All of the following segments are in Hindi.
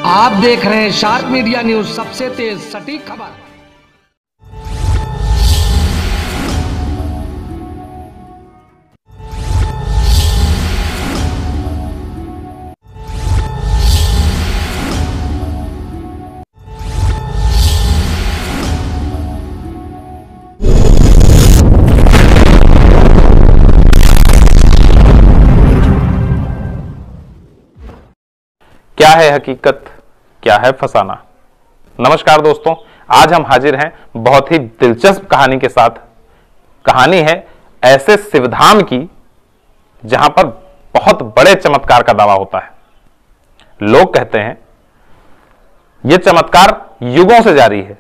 आप देख रहे हैं शार्प मीडिया न्यूज, सबसे तेज सटीक खबर। क्या है हकीकत, क्या है फसाना। नमस्कार दोस्तों, आज हम हाजिर हैं बहुत ही दिलचस्प कहानी के साथ। कहानी है ऐसे शिवधाम की जहां पर बहुत बड़े चमत्कार का दावा होता है। लोग कहते हैं यह चमत्कार युगों से जारी है।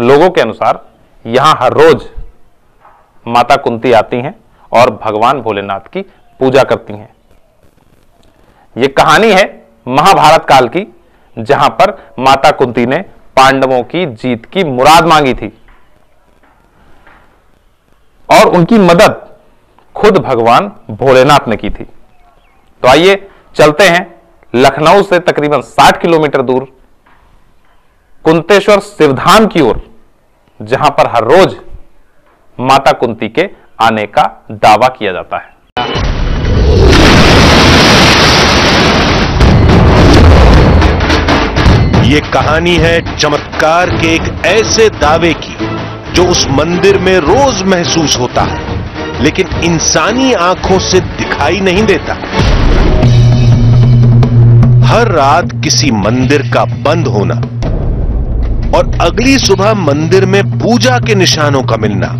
लोगों के अनुसार यहां हर रोज माता कुंती आती हैं और भगवान भोलेनाथ की पूजा करती हैं। यह कहानी है महाभारत काल की, जहां पर माता कुंती ने पांडवों की जीत की मुराद मांगी थी और उनकी मदद खुद भगवान भोलेनाथ ने की थी। तो आइए चलते हैं लखनऊ से तकरीबन 60 किलोमीटर दूर कुंतेश्वर शिवधाम की ओर, जहां पर हर रोज माता कुंती के आने का दावा किया जाता है। ये कहानी है चमत्कार के एक ऐसे दावे की जो उस मंदिर में रोज महसूस होता है, लेकिन इंसानी आंखों से दिखाई नहीं देता। हर रात किसी मंदिर का बंद होना और अगली सुबह मंदिर में पूजा के निशानों का मिलना,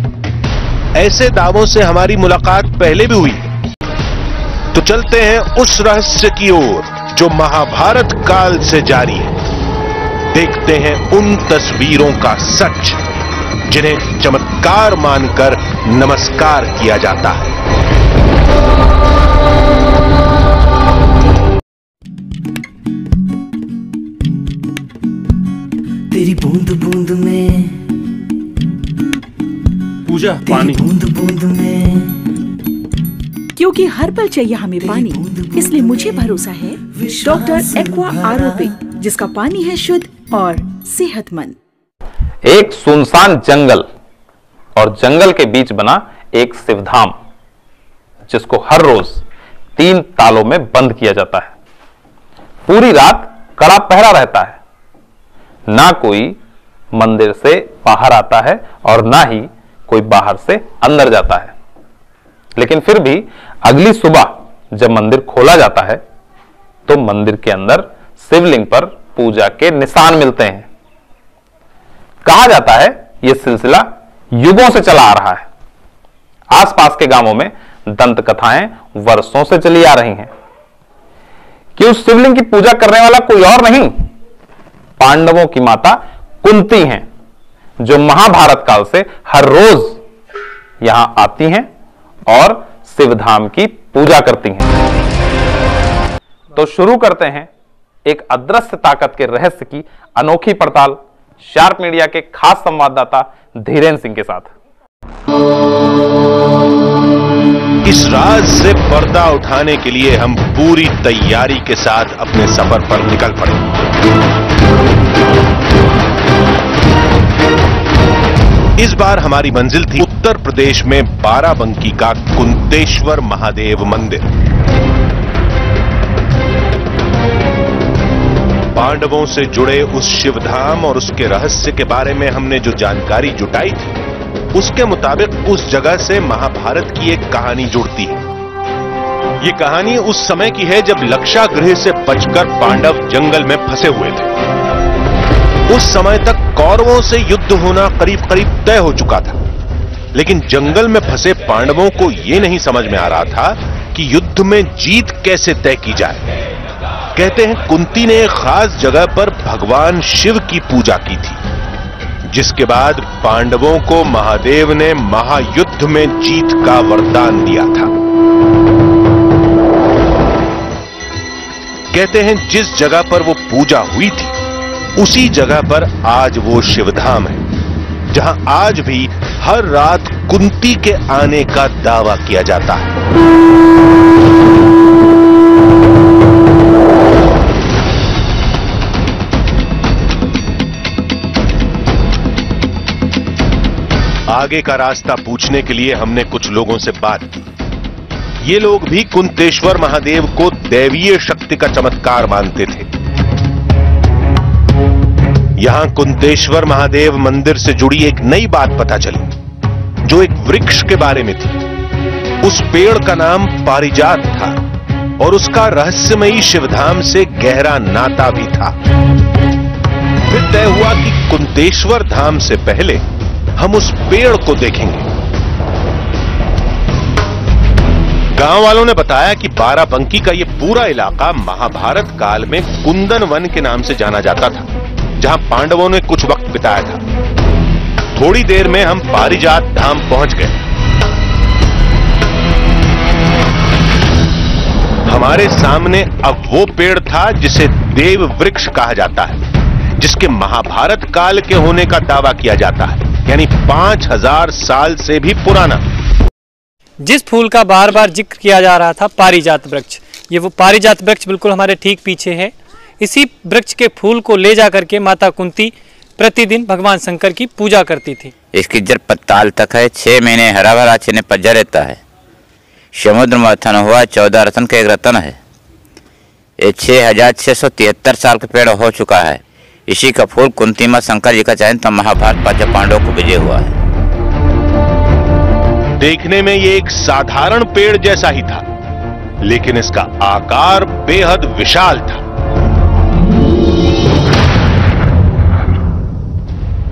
ऐसे दावों से हमारी मुलाकात पहले भी हुई। तो चलते हैं उस रहस्य की ओर जो महाभारत काल से जारी है। देखते हैं उन तस्वीरों का सच जिन्हें चमत्कार मानकर नमस्कार किया जाता है। तेरी बूंद बूंद में पूजा पानी, बूंद बूंद में, क्योंकि हर पल चाहिए हमें पानी, इसलिए मुझे भरोसा है डॉक्टर एक्वा आरओपी, जिसका पानी है शुद्ध और सेहतमंद। एक सुनसान जंगल और जंगल के बीच बना एक शिवधाम, जिसको हर रोज 3 तालों में बंद किया जाता है। पूरी रात कड़ा पहरा रहता है। ना कोई मंदिर से बाहर आता है और ना ही कोई बाहर से अंदर जाता है। लेकिन फिर भी अगली सुबह जब मंदिर खोला जाता है तो मंदिर के अंदर शिवलिंग पर पूजा के निशान मिलते हैं। कहा जाता है यह सिलसिला युगों से चला आ रहा है। आसपास के गांवों में दंत कथाएं वर्षों से चली आ रही हैं कि उस शिवलिंग की पूजा करने वाला कोई और नहीं, पांडवों की माता कुंती हैं, जो महाभारत काल से हर रोज यहां आती हैं और शिवधाम की पूजा करती हैं। तो शुरू करते हैं एक अदृश्य ताकत के रहस्य की अनोखी पड़ताल शार्प मीडिया के खास संवाददाता धीरेन्द्र सिंह के साथ। इस राज से पर्दा उठाने के लिए हम पूरी तैयारी के साथ अपने सफर पर निकल पड़े। इस बार हमारी मंजिल थी उत्तर प्रदेश में बाराबंकी का कुंतेश्वर महादेव मंदिर। पांडवों से जुड़े उस शिवधाम और उसके रहस्य के बारे में हमने जो जानकारी जुटाई थी, उसके मुताबिक उस जगह से महाभारत की एक कहानी जुड़ती है। ये कहानी उस समय की है जब लक्षागृह से बचकर पांडव जंगल में फंसे हुए थे। उस समय तक कौरवों से युद्ध होना करीब करीब तय हो चुका था, लेकिन जंगल में फंसे पांडवों को यह नहीं समझ में आ रहा था कि युद्ध में जीत कैसे तय की जाए। कहते हैं कुंती ने एक खास जगह पर भगवान शिव की पूजा की थी, जिसके बाद पांडवों को महादेव ने महायुद्ध में जीत का वरदान दिया था। कहते हैं जिस जगह पर वो पूजा हुई थी, उसी जगह पर आज वो शिवधाम है, जहां आज भी हर रात कुंती के आने का दावा किया जाता है। आगे का रास्ता पूछने के लिए हमने कुछ लोगों से बात की। ये लोग भी कुंतेश्वर महादेव को दैवीय शक्ति का चमत्कार मानते थे। यहां कुंतेश्वर महादेव मंदिर से जुड़ी एक नई बात पता चली, जो एक वृक्ष के बारे में थी। उस पेड़ का नाम पारिजात था और उसका रहस्यमयी शिवधाम से गहरा नाता भी था। फिर तय हुआ कि कुंतेश्वर धाम से पहले हम उस पेड़ को देखेंगे। गांव वालों ने बताया कि बाराबंकी का यह पूरा इलाका महाभारत काल में कुंदन वन के नाम से जाना जाता था, जहां पांडवों ने कुछ वक्त बिताया था। थोड़ी देर में हम पारिजात धाम पहुंच गए। हमारे सामने अब वो पेड़ था जिसे देव वृक्ष कहा जाता है, जिसके महाभारत काल के होने का दावा किया जाता है, यानी 5000 साल से भी पुराना। जिस फूल का बार बार जिक्र किया जा रहा था, पारिजात वृक्ष, ये वो पारिजात वृक्ष बिल्कुल हमारे ठीक पीछे है। इसी वृक्ष के फूल को ले जा करके माता कुंती प्रतिदिन भगवान शंकर की पूजा करती थी। इसकी जड़ पत्ताल तक है, 6 महीने हरा भरा छिने पज्जा रहता है। समुद्र मंथन हुआ, 14 रत्न का एक रत्न है। ये 6673 साल का पेड़ हो चुका है। इसी का फूल कुंती मां शंकर जी का चयन तब महाभारत पांच पांडवों को विजय हुआ है। देखने में ये एक साधारण पेड़ जैसा ही था, लेकिन इसका आकार बेहद विशाल था।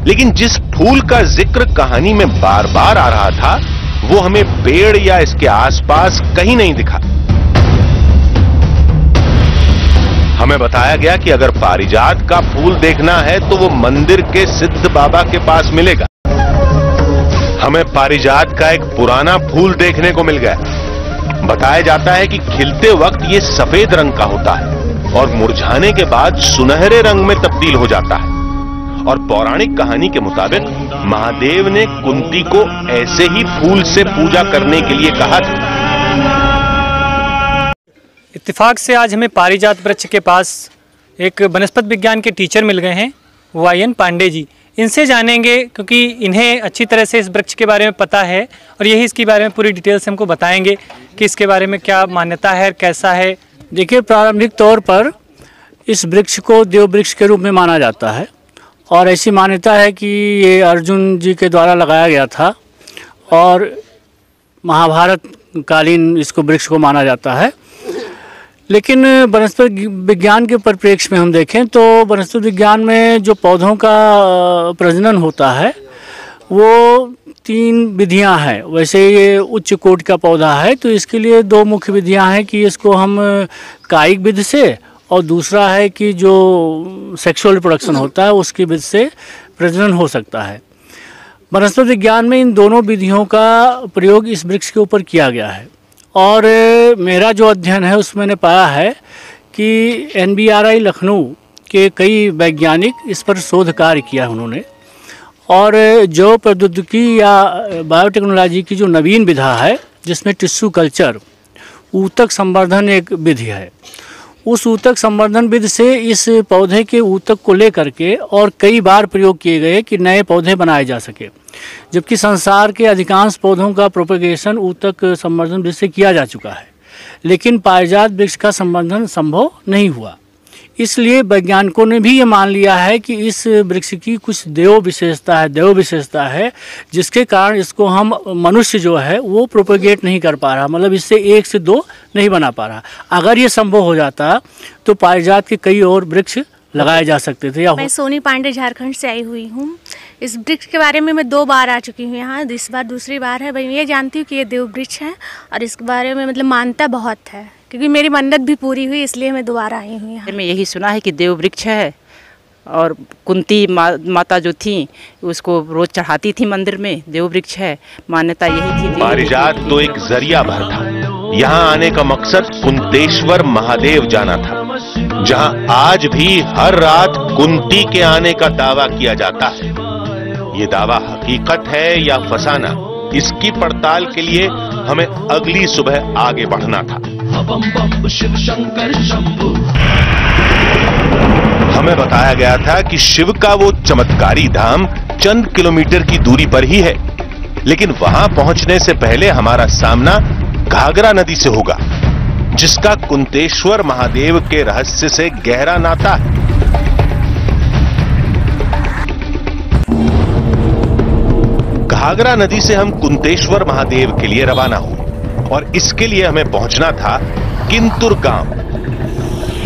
लेकिन जिस फूल का जिक्र कहानी में बार बार आ रहा था, वो हमें पेड़ या इसके आसपास कहीं नहीं दिखा। हमें बताया गया कि अगर पारिजात का फूल देखना है तो वो मंदिर के सिद्ध बाबा के पास मिलेगा। हमें पारिजात का एक पुराना फूल देखने को मिल गया। बताया जाता है कि खिलते वक्त ये सफेद रंग का होता है और मुरझाने के बाद सुनहरे रंग में तब्दील हो जाता है। और पौराणिक कहानी के मुताबिक महादेव ने कुंती को ऐसे ही फूल से पूजा करने के लिए कहा था। इत्तेफाक से आज हमें पारिजात वृक्ष के पास एक वनस्पति विज्ञान के टीचर मिल गए हैं, वायन पांडे जी। इनसे जानेंगे क्योंकि इन्हें अच्छी तरह से इस वृक्ष के बारे में पता है और यही इसके बारे में पूरी डिटेल से हमको बताएंगे कि इसके बारे में क्या मान्यता है, कैसा है। देखिए, प्रारंभिक तौर पर इस वृक्ष को देव वृक्ष के रूप में माना जाता है और ऐसी मान्यता है कि ये अर्जुन जी के द्वारा लगाया गया था और महाभारत कालीन इसको वृक्ष को माना जाता है। लेकिन वनस्पति विज्ञान के परिप्रेक्ष्य में हम देखें तो वनस्पति विज्ञान में जो पौधों का प्रजनन होता है वो 3 विधियां हैं। वैसे ये उच्च कोटि का पौधा है तो इसके लिए 2 मुख्य विधियां हैं कि इसको हम कायिक विधि से, और दूसरा है कि जो सेक्सुअल रिप्रोडक्शन होता है उसकी विधि से प्रजनन हो सकता है। वनस्पति विज्ञान में इन दोनों विधियों का प्रयोग इस वृक्ष के ऊपर किया गया है और मेरा जो अध्ययन है उसमें मैंने पाया है कि NBRI लखनऊ के कई वैज्ञानिक इस पर शोध कार्य किया उन्होंने, और जो प्रौद्योगिकी या बायोटेक्नोलॉजी की जो नवीन विधा है जिसमें टिश्यू कल्चर, ऊतक संवर्धन एक विधि है, उस ऊतक संवर्धन विधि से इस पौधे के ऊतक को लेकर के और कई बार प्रयोग किए गए कि नए पौधे बनाए जा सके, जबकि संसार के अधिकांश पौधों का प्रोपेगेशन ऊतक संवर्धन विधि से किया जा चुका है, लेकिन पारिजात वृक्ष का संवर्धन संभव नहीं हुआ। इसलिए वैज्ञानिकों ने भी ये मान लिया है कि इस वृक्ष की कुछ देव विशेषता है जिसके कारण इसको हम मनुष्य जो है वो प्रोपेगेट नहीं कर पा रहा, मतलब इससे 1 से 2 नहीं बना पा रहा। अगर ये संभव हो जाता तो पारिजात के कई और वृक्ष लगाए जा सकते थे। मैं सोनी पांडे झारखंड से आई हुई हूँ। इस वृक्ष के बारे में मैं 2 बार आ चुकी हूँ यहाँ, इस बार दूसरी बार है। भाई ये जानती हूँ कि ये देव वृक्ष है और इसके बारे में मतलब मान्यता बहुत है, क्योंकि मेरी मन्नत भी पूरी हुई, इसलिए मैं दोबारा आई हूँ यहाँ। मैं यही सुना है कि देव वृक्ष है और कुंती माता जो थी उसको रोज चढ़ाती थी मंदिर में, देव वृक्ष है, मान्यता यही थी। पारिजात तो एक जरिया भर था। यहाँ आने का मकसद कुंतेश्वर महादेव जाना था, जहाँ आज भी हर रात कुंती के आने का दावा किया जाता है। ये दावा हकीकत है या फसाना, इसकी पड़ताल के लिए हमें अगली सुबह आगे बढ़ना था। हमें बताया गया था कि शिव का वो चमत्कारी धाम चंद किलोमीटर की दूरी पर ही है, लेकिन वहां पहुंचने से पहले हमारा सामना घाघरा नदी से होगा, जिसका कुंतेश्वर महादेव के रहस्य से गहरा नाता है। घाघरा नदी से हम कुंतेश्वर महादेव के लिए रवाना हुए और इसके लिए हमें पहुंचना था किंतुर गांव।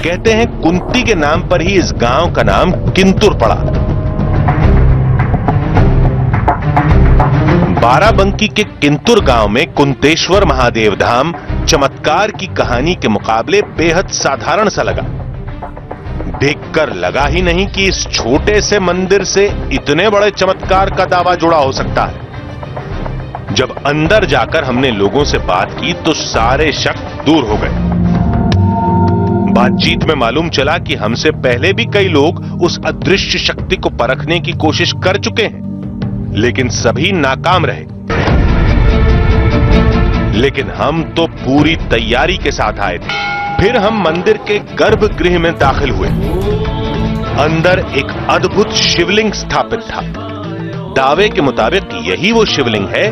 कहते हैं कुंती के नाम पर ही इस गांव का नाम किंतुर पड़ा। बाराबंकी के किंतुर गांव में कुंतेश्वर महादेव धाम चमत्कार की कहानी के मुकाबले बेहद साधारण सा लगा। देखकर लगा ही नहीं कि इस छोटे से मंदिर से इतने बड़े चमत्कार का दावा जुड़ा हो सकता है। जब अंदर जाकर हमने लोगों से बात की तो सारे शक दूर हो गए। बातचीत में मालूम चला कि हमसे पहले भी कई लोग उस अदृश्य शक्ति को परखने की कोशिश कर चुके हैं, लेकिन सभी नाकाम रहे। लेकिन हम तो पूरी तैयारी के साथ आए थे। फिर हम मंदिर के गर्भगृह में दाखिल हुए। अंदर एक अद्भुत शिवलिंग स्थापित था। दावे के मुताबिक यही वो शिवलिंग है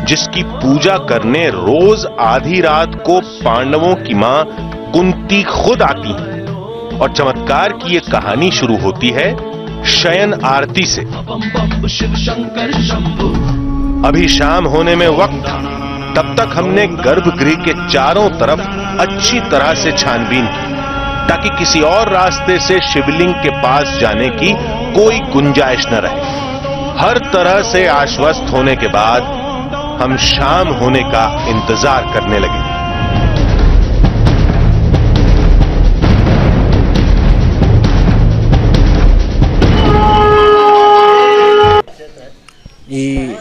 जिसकी पूजा करने रोज आधी रात को पांडवों की मां कुंती खुद आती है। और चमत्कार की ये कहानी शुरू होती है शयन आरती से। अभी शाम होने में वक्त था, तब तक हमने गर्भगृह के चारों तरफ अच्छी तरह से छानबीन की ताकि किसी और रास्ते से शिवलिंग के पास जाने की कोई गुंजाइश न रहे। हर तरह से आश्वस्त होने के बाद हम शाम होने का इंतजार करने लगे।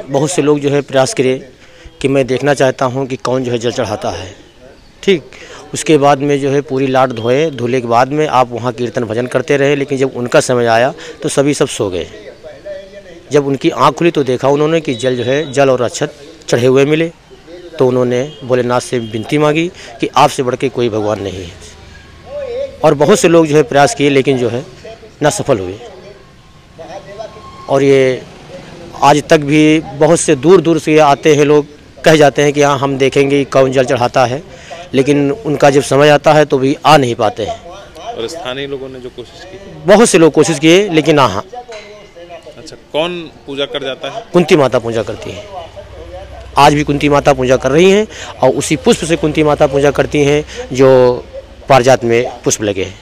बहुत से लोग जो है प्रयास करे कि मैं देखना चाहता हूं कि कौन जो है जल चढ़ाता है। ठीक, उसके बाद में जो है पूरी लाट धोए, धुले के बाद में आप वहां कीर्तन भजन करते रहे। लेकिन जब उनका समय आया तो सभी सब सो गए। जब उनकी आंख खुली तो देखा उन्होंने कि जल और अक्षत चढ़े हुए मिले। तो उन्होंने भोलेनाथ से विनती मांगी कि आपसे बढ़ के कोई भगवान नहीं है। और बहुत से लोग जो है प्रयास किए लेकिन जो है न सफल हुए। और ये आज तक भी बहुत से दूर दूर से आते हैं लोग, कह जाते हैं कि हाँ हम देखेंगे कौन जल चढ़ाता है, लेकिन उनका जब समय आता है तो भी आ नहीं पाते हैं। और स्थानीय लोगों ने जो कोशिश की, बहुत से लोग कोशिश किए लेकिन हाँ। अच्छा, कौन पूजा कर जाता है? कुंती माता पूजा करती है। आज भी कुंती माता पूजा कर रही हैं और उसी पुष्प से कुंती माता पूजा करती हैं जो पारिजात में पुष्प लगे हैं।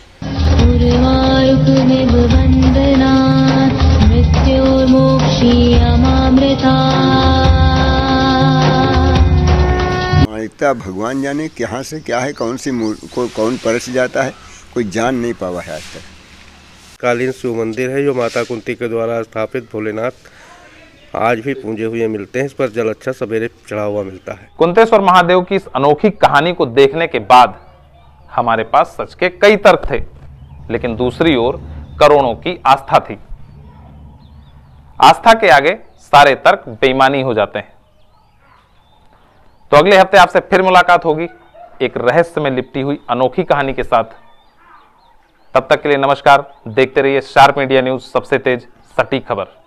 मान्यता भगवान जाने कहाँ से क्या है, कौन सी को कौन परस जाता है, कोई जान नहीं पावा है आज तक। कालीन शिव मंदिर है जो माता कुंती के द्वारा स्थापित भोलेनाथ आज भी पूजे हुए मिलते हैं। इस पर जल अच्छा सवेरे चढ़ा हुआ मिलता है। कुंतेश्वर महादेव की इस अनोखी कहानी को देखने के बाद हमारे पास सच के कई तर्क थे, लेकिन दूसरी ओर करोड़ों की आस्था थी। आस्था के आगे सारे तर्क बेईमानी हो जाते हैं। तो अगले हफ्ते आपसे फिर मुलाकात होगी एक रहस्य में लिपटी हुई अनोखी कहानी के साथ। तब तक के लिए नमस्कार। देखते रहिए शार्प मीडिया न्यूज, सबसे तेज सटीक खबर।